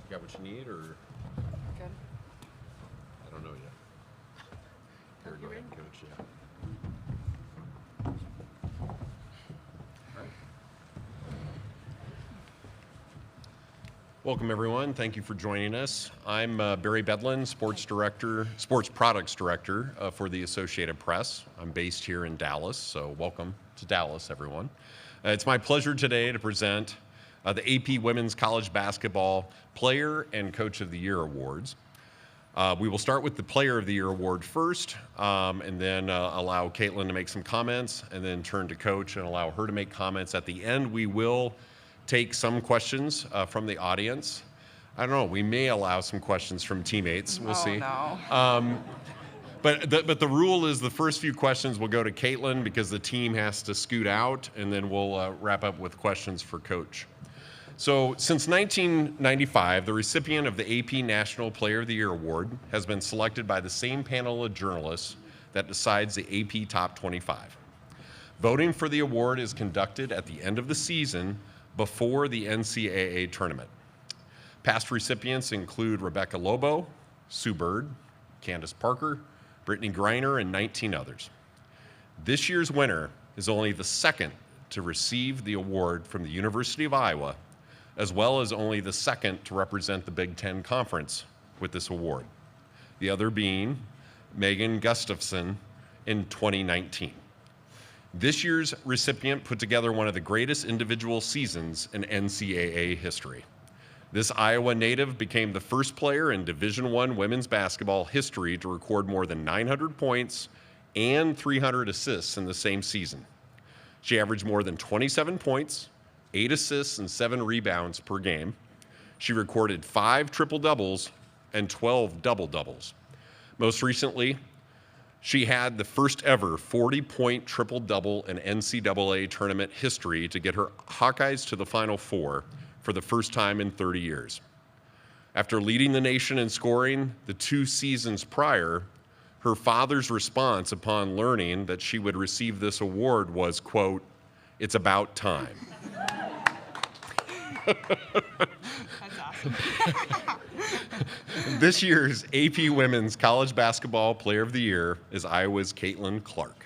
You got what you need, or? Good. I don't know yet. Here, go ahead, Coach. Yeah. All right. Welcome, everyone. Thank you for joining us. I'm Barry Bedlin, Sports Products Director for the Associated Press. I'm based here in Dallas, so welcome to Dallas, everyone. It's my pleasure today to present the AP Women's College Basketball Player and Coach of the Year Awards. We will start with the Player of the Year Award first, and then allow Caitlin to make some comments, and then turn to Coach and allow her to make comments. At the end, we will take some questions from the audience. I don't know, we may allow some questions from teammates. We'll see. No. But the rule is the first few questions will go to Caitlin because the team has to scoot out, and then we'll wrap up with questions for Coach. So since 1995, the recipient of the AP National Player of the Year Award has been selected by the same panel of journalists that decides the AP Top 25. Voting for the award is conducted at the end of the season before the NCAA tournament. Past recipients include Rebecca Lobo, Sue Bird, Candace Parker, Brittany Griner, and 19 others. This year's winner is only the second to receive the award from the University of Iowa, as well as only the second to represent the Big Ten Conference with this award, the other being Megan Gustafson in 2019. This year's recipient put together one of the greatest individual seasons in NCAA history. This Iowa native became the first player in Division I women's basketball history to record more than 900 points and 300 assists in the same season. She averaged more than 27 points, 8 assists, and 7 rebounds per game. She recorded 5 triple-doubles and 12 double-doubles. Most recently, she had the first ever 40-point triple-double in NCAA tournament history to get her Hawkeyes to the Final Four for the first time in 30 years. After leading the nation in scoring the 2 seasons prior, her father's response upon learning that she would receive this award was, quote, "It's about time." That's awesome. This year's AP Women's College Basketball Player of the Year is Iowa's Caitlin Clark.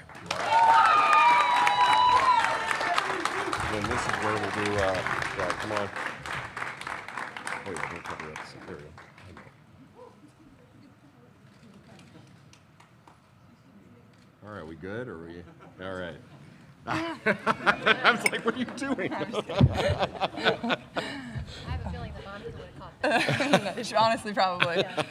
And this is where we'll do, yeah, come on. Wait, don't cover up. There we go. All right, we good, or are we, all right. I was like, what are you doing? I have a feeling that Monica would have caught that. Honestly, probably. Yeah.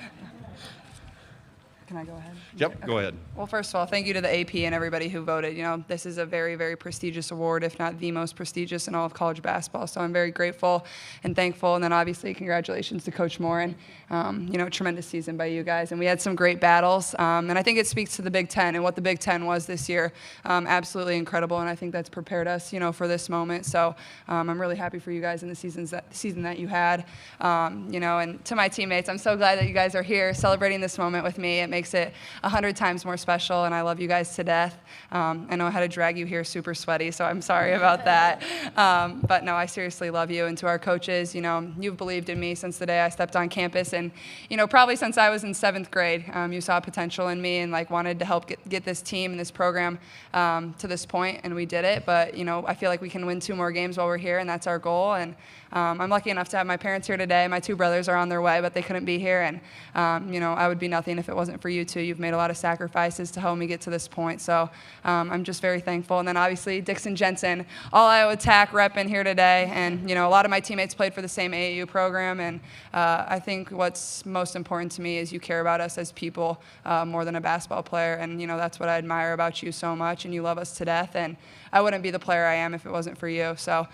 Can I go ahead? Yep, go ahead. Well, first of all, thank you to the AP and everybody who voted. You know, this is a very, very prestigious award, if not the most prestigious in all of college basketball. So I'm very grateful and thankful. And then obviously, congratulations to Coach Moren. You know, tremendous season by you guys. And we had some great battles. And I think it speaks to the Big Ten and what the Big Ten was this year. Absolutely incredible. And I think that's prepared us, you know, for this moment. So I'm really happy for you guys in the season that you had. You know, and to my teammates, I'm so glad that you guys are here celebrating this moment with me. It makes it 100 times more special, and I love you guys to death. I know I had to drag you here super sweaty, so I'm sorry about that. But no, I seriously love you. And to our coaches, you know, you've believed in me since the day I stepped on campus, and you know, probably since I was in 7th grade, you saw potential in me and like wanted to help get this team and this program to this point, and we did it. But you know, I feel like we can win 2 more games while we're here, and that's our goal. And I'm lucky enough to have my parents here today. My 2 brothers are on their way, but they couldn't be here. And you know, I would be nothing if it wasn't for you two. You've made a lot of sacrifices to help me get to this point. So I'm just very thankful. And then obviously Dixon Jensen, all Iowa Tech repping here today. And you know, a lot of my teammates played for the same AAU program. And I think what's most important to me is you care about us as people more than a basketball player. And you know, that's what I admire about you so much. And you love us to death. And I wouldn't be the player I am if it wasn't for you. So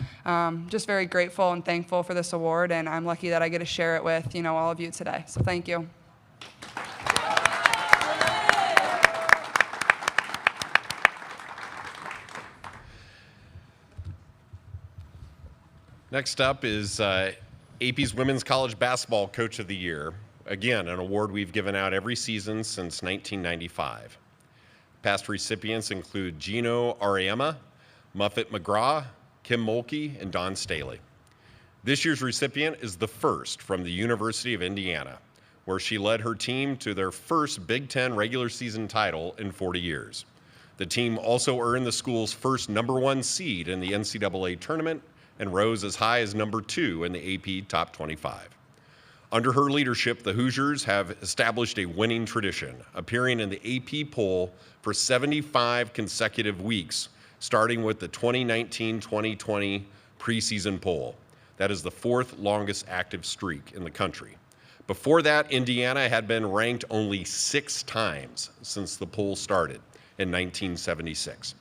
just very grateful and thankful for this award. And I'm lucky that I get to share it with, you know, all of you today. So thank you. Next up is AP's Women's College Basketball Coach of the Year. Again, an award we've given out every season since 1995. Past recipients include Gino Ariema, Muffet McGraw, Kim Mulkey, and Don Staley. This year's recipient is the first from the University of Indiana, where she led her team to their first Big Ten regular season title in 40 years. The team also earned the school's first #1 seed in the NCAA tournament and rose as high as #2 in the AP Top 25. Under her leadership, the Hoosiers have established a winning tradition, appearing in the AP poll for 75 consecutive weeks, starting with the 2019-2020 preseason poll. That is the 4th longest active streak in the country. Before that, Indiana had been ranked only 6 times since the poll started in 1976.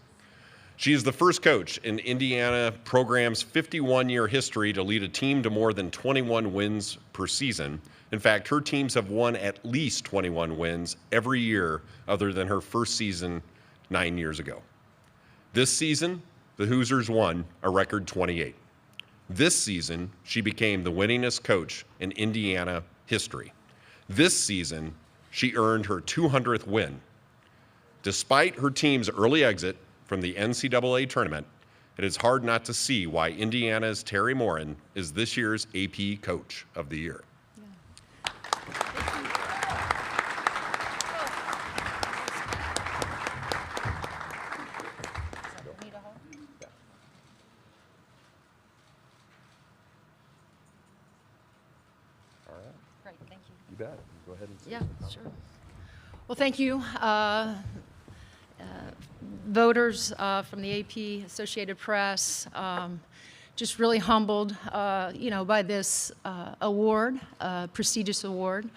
She is the first coach in Indiana program's 51-year history to lead a team to more than 21 wins per season. In fact, her teams have won at least 21 wins every year other than her first season 9 years ago. This season, the Hoosiers won a record 28. This season, she became the winningest coach in Indiana history. This season, she earned her 200th win. Despite her team's early exit from the NCAA tournament, it is hard not to see why Indiana's Terry Moren is this year's AP Coach of the Year. Great, thank you. You bet. Go ahead and Yeah, sure. Well, thank you. Voters from the AP, Associated Press, just really humbled, by this award, prestigious award.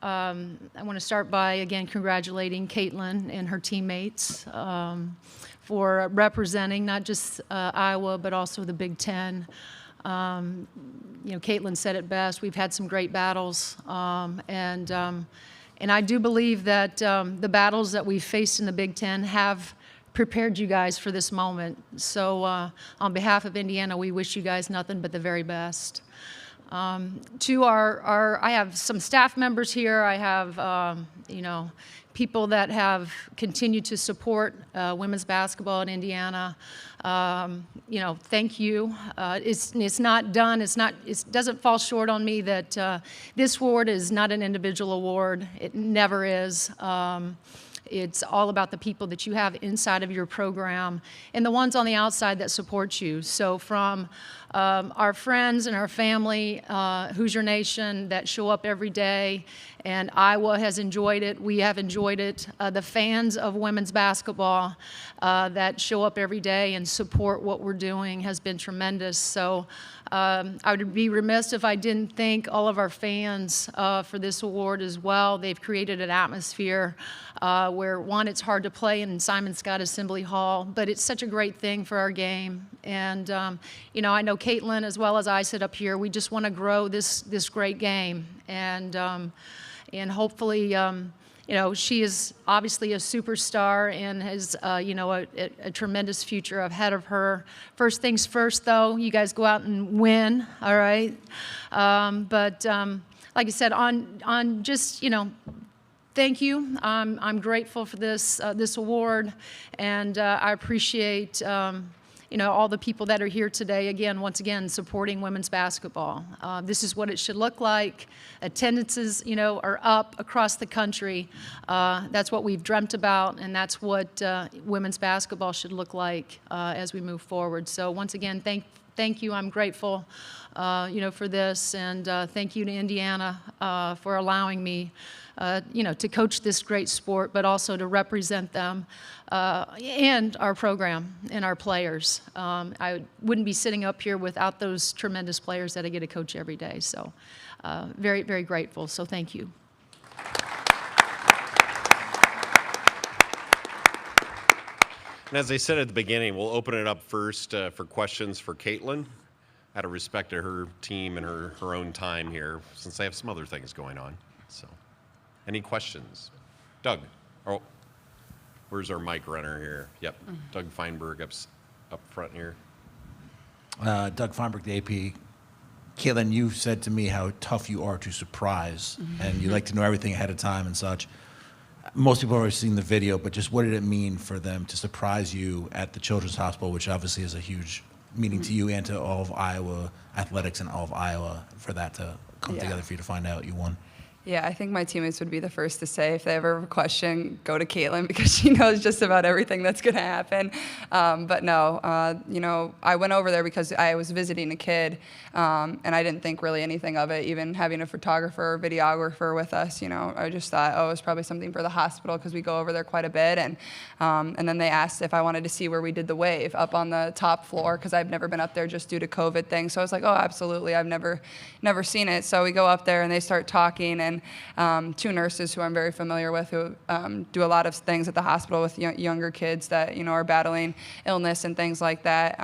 I want to start by, again, congratulating Caitlin and her teammates for representing not just Iowa, but also the Big Ten. Caitlin said it best. We've had some great battles, and I do believe that the battles that we've faced in the Big Ten have prepared you guys for this moment. So on behalf of Indiana, we wish you guys nothing but the very best. To I have some staff members here. I have, people that have continued to support women's basketball in Indiana. Thank you. It's not done. It doesn't fall short on me that this award is not an individual award. It never is. It's all about the people that you have inside of your program and the ones on the outside that support you. So from our friends and our family, Hoosier Nation, that show up every day, and Iowa has enjoyed it. We have enjoyed it. The fans of women's basketball that show up every day and support what we're doing has been tremendous. So I would be remiss if I didn't thank all of our fans for this award as well. They've created an atmosphere where, one, it's hard to play in Simon Scott Assembly Hall, but it's such a great thing for our game. And, I know Caitlin, as well as I sit up here, we just want to grow this great game. And hopefully, she is obviously a superstar and has, a tremendous future ahead of her. First things first, though, you guys go out and win, all right? But like I said, on just, thank you. I'm grateful for this award, and I appreciate all the people that are here today, once again, supporting women's basketball. This is what it should look like. Attendances, are up across the country. That's what we've dreamt about, and that's what women's basketball should look like as we move forward. So once again, thank you. I'm grateful, for this, and thank you to Indiana for allowing me to coach this great sport, but also to represent them and our program and our players. I wouldn't be sitting up here without those tremendous players that I get to coach every day. So very, very grateful. So thank you. And as I said at the beginning, we'll open it up first for questions for Caitlin, out of respect to her team and her own time here, since I have some other things going on. So, any questions? Doug. Oh, where's our mic runner here? Yep, Doug Feinberg up front here. Doug Feinberg, the AP. Caitlin, you said to me how tough you are to surprise, and you like to know everything ahead of time and such. Most people have already seen the video, but just what did it mean for them to surprise you at the Children's Hospital, which obviously is a huge meaning to you and to all of Iowa athletics and all of Iowa for that to come Yeah. together for you to find out you won? Yeah, I think my teammates would be the first to say if they ever have a question, go to Caitlin because she knows just about everything that's going to happen. But no, I went over there because I was visiting a kid, and I didn't think really anything of it, even having a photographer or videographer with us. I just thought, oh, it's probably something for the hospital because we go over there quite a bit. And then they asked if I wanted to see where we did the wave up on the top floor because I've never been up there just due to COVID things. So I was like, oh, absolutely, I've never seen it. So we go up there and they start talking, and two nurses who I'm very familiar with who do a lot of things at the hospital with younger kids that are battling illness and things like that.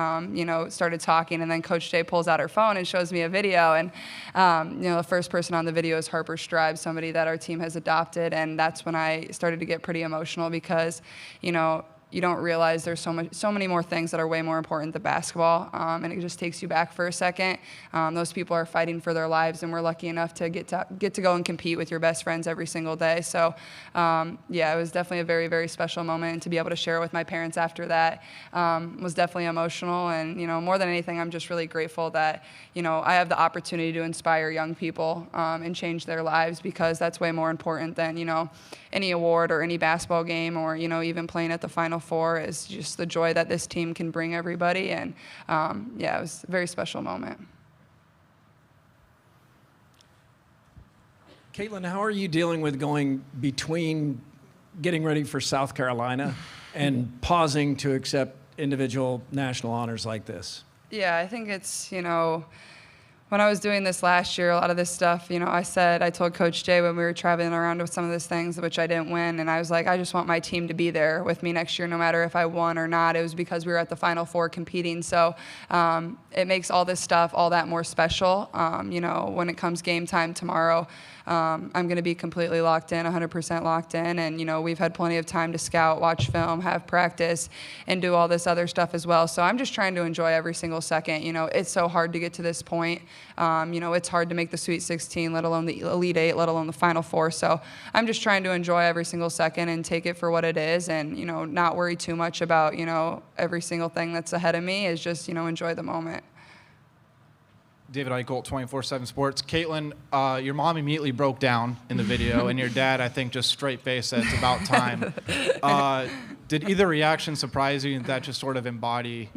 Started talking, and then Coach Jay pulls out her phone and shows me a video, and the first person on the video is Harper Stribe, somebody that our team has adopted, and that's when I started to get pretty emotional because you don't realize there's so many more things that are way more important than basketball, and it just takes you back for a second. Those people are fighting for their lives, and we're lucky enough to get to go and compete with your best friends every single day. So, it was definitely a very, very special moment, and to be able to share it with my parents after that was definitely emotional. And more than anything, I'm just really grateful that I have the opportunity to inspire young people and change their lives, because that's way more important than any award or any basketball game, or even playing at the Final Four. Is just the joy that this team can bring everybody. And it was a very special moment. Caitlin, how are you dealing with going between getting ready for South Carolina and pausing to accept individual national honors like this? Yeah, I think it's, when I was doing this last year, a lot of this stuff, I told Coach Jay when we were traveling around with some of these things, which I didn't win, and I was like, I just want my team to be there with me next year, no matter if I won or not. It was because we were at the Final Four competing. So it makes all this stuff all that more special. When it comes game time tomorrow, I'm going to be completely locked in, 100% locked in. And, we've had plenty of time to scout, watch film, have practice, and do all this other stuff as well. So I'm just trying to enjoy every single second. It's so hard to get to this point. It's hard to make the Sweet 16, let alone the Elite Eight, let alone the Final Four. So I'm just trying to enjoy every single second and take it for what it is, and, not worry too much about, every single thing that's ahead of me. Is just, enjoy the moment. David Eichholt, 24/7 Sports. Caitlin, your mom immediately broke down in the video, and your dad, I think, just straight-faced said it's about time. Did either reaction surprise you? Did that just sort of embody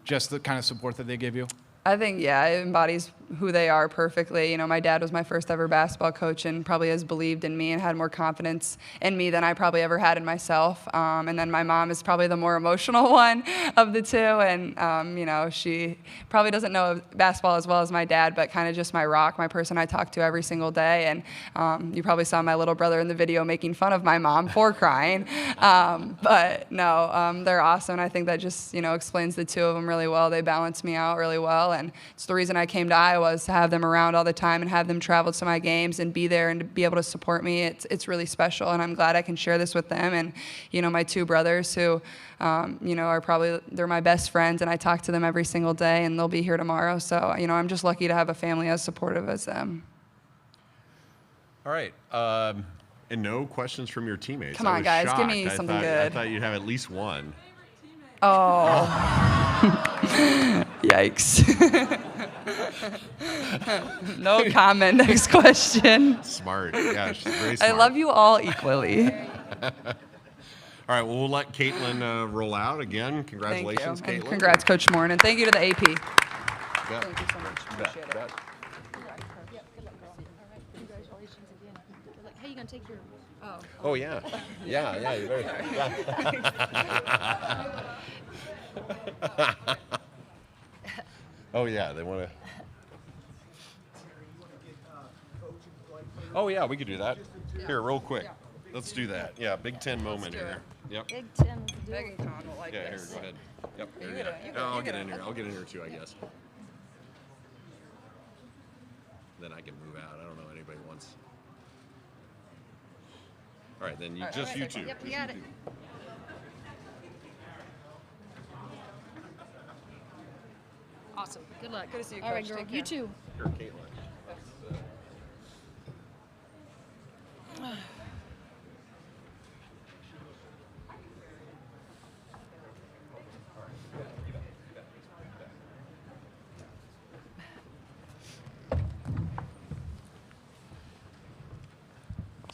just the kind of support that they give you? I think, it embodies who they are perfectly. My dad was my first ever basketball coach and probably has believed in me and had more confidence in me than I probably ever had in myself. And then my mom is probably the more emotional one of the two. And, she probably doesn't know basketball as well as my dad, but kind of just my rock, my person I talk to every single day. And you probably saw my little brother in the video making fun of my mom for crying. But no, they're awesome. I think that just, explains the two of them really well. They balance me out really well. And it's the reason I came to Iowa, is to have them around all the time and have them travel to my games and be there and to be able to support me. It's really special, and I'm glad I can share this with them. And, my two brothers who, are probably, they're my best friends, and I talk to them every single day, and they'll be here tomorrow. So, I'm just lucky to have a family as supportive as them. All right. And no questions from your teammates. Come I on, was guys, give shocked. me something I good. thought you'd have at least one. Oh. Yikes. No comment. Next question. Smart. Yeah, she's very I smart. love you all equally. All right, well, we'll let Caitlin roll out again. Congratulations, Thank you. Caitlin. And congrats, Coach Moren. And thank you to the AP. Bet. Thank you so much. Appreciate it. Bet. Congratulations again. How are you going to take your... Oh, yeah. Yeah, you better. Yeah. Oh, yeah, they want to. Oh, yeah, we could do that. Here, real quick. Let's do that. Yeah, Big Ten moment do here. Yep. Big Ten. Megan Conn will like Yeah, here, this. go ahead. Yep. You There get you it, you go. get it, I'll you get get in it. here. I'll get in here too, I guess. Then I can move out. I don't know if anybody wants. All right, then you just you two. Yep, you Just got it. two. Awesome. Good luck. Good to see you, All right, Coach. girl. Take You care. too. Here, Caitlin.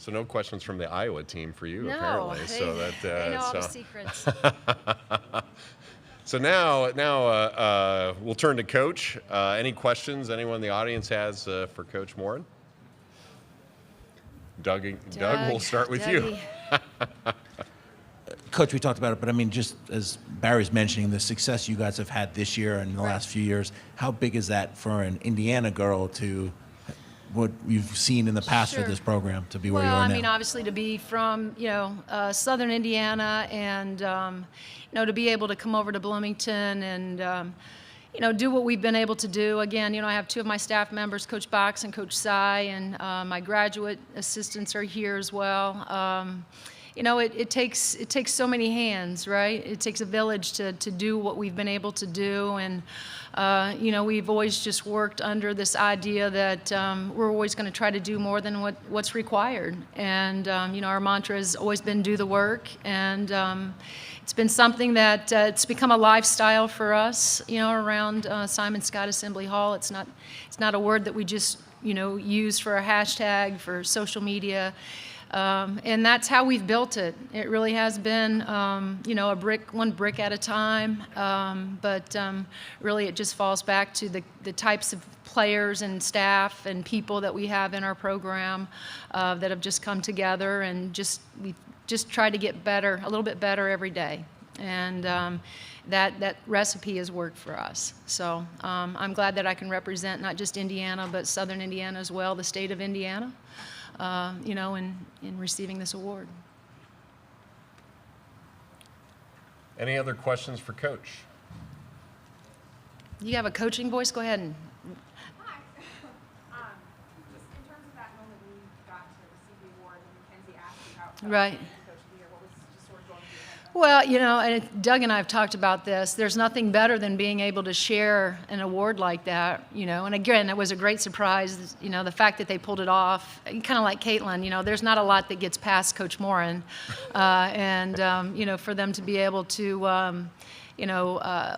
So no questions from the Iowa team for you, No, apparently. they, So that they know all the so- secrets. So now we'll turn to Coach. Any questions anyone in the audience has for Coach Moren? Doug, we'll start with you. Dougie. Coach, we talked about it, but I mean, just as Barry's mentioning, the success you guys have had this year and in the last few years, how big is that for an Indiana girl to what you've seen in the past Sure. for this program to be where you Well, are I now? mean, obviously to be from, southern Indiana and, to be able to come over to Bloomington and, do what we've been able to do. Again, I have two of my staff members, Coach Box and Coach Sy, and my graduate assistants are here as well. It takes so many hands, right? It takes a village to do what we've been able to do, and we've always just worked under this idea that we're always going to try to do more than what's required, and our mantra has always been do the work, and it's been something that it's become a lifestyle for us, around Simon Scott Assembly Hall. It's not a word that we just use for a hashtag for social media. And that's how we've built it. It really has been, one brick at a time. But really, it just falls back to the types of players and staff and people that we have in our program that have just come together and we just try to get better, a little bit better every day. And that recipe has worked for us. So I'm glad that I can represent not just Indiana, but Southern Indiana as well, the state of Indiana. In receiving this award. Any other questions for Coach? You have a coaching voice? Go ahead and. Hi. Just in terms of that moment when you got to receive the award and Mackenzie asked you how Right. you were Coach of the Year, what was just sort of going through your head? Well, and Doug and I have talked about this. There's nothing better than being able to share an award like that, And again, it was a great surprise, the fact that they pulled it off. Kind of like Caitlin, there's not a lot that gets past Coach Moren. For them to be able to,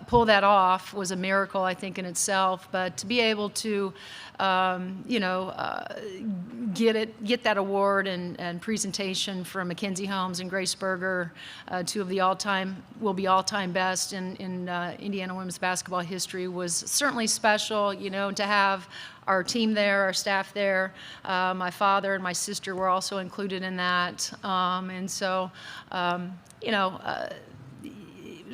pull that off was a miracle, I think, in itself. But to be able to, get that award and presentation from Mackenzie Holmes and Grace Berger, two of the all-time best in Indiana women's basketball history, was certainly special. To have our team there, our staff there. My father and my sister were also included in that,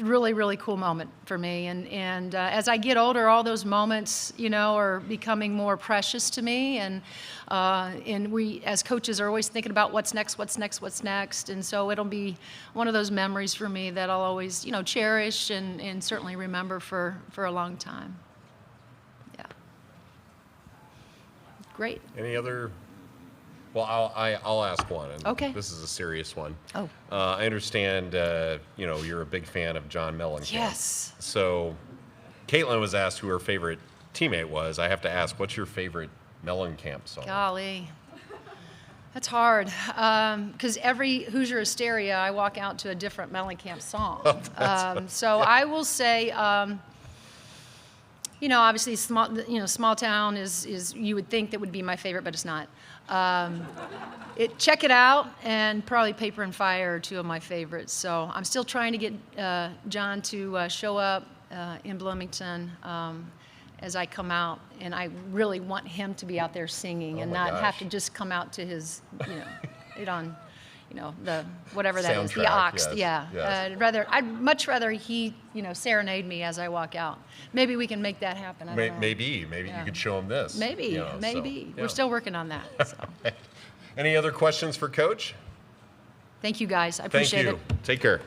really, really cool moment for me. And as I get older, all those moments, are becoming more precious to me. And we, as coaches, are always thinking about what's next. And so it'll be one of those memories for me that I'll always, cherish and certainly remember for a long time. Yeah. Great. Any other? Well, I'll ask one. And Okay. This is a serious one. Oh. I understand, you're a big fan of John Mellencamp. Yes. So Caitlin was asked who her favorite teammate was. I have to ask, what's your favorite Mellencamp song? Golly. That's hard, because every Hoosier Hysteria, I walk out to a different Mellencamp song. So I will say, obviously, small town is you would think that would be my favorite, but it's not. Check It Out and probably Paper and Fire are two of my favorites. So I'm still trying to get John to show up in Bloomington as I come out, and I really want him to be out there singing and not have to just come out to his, it on, the whatever that is, the Soundtrack, aux. yes, Yeah, yes. I'd much rather he, serenade me as I walk out. Maybe we can make that happen. I don't know. Maybe you could show him this. Maybe. So, yeah. We're still working on that. So. Any other questions for Coach? Thank you, guys. I Thank appreciate you. it. Take care.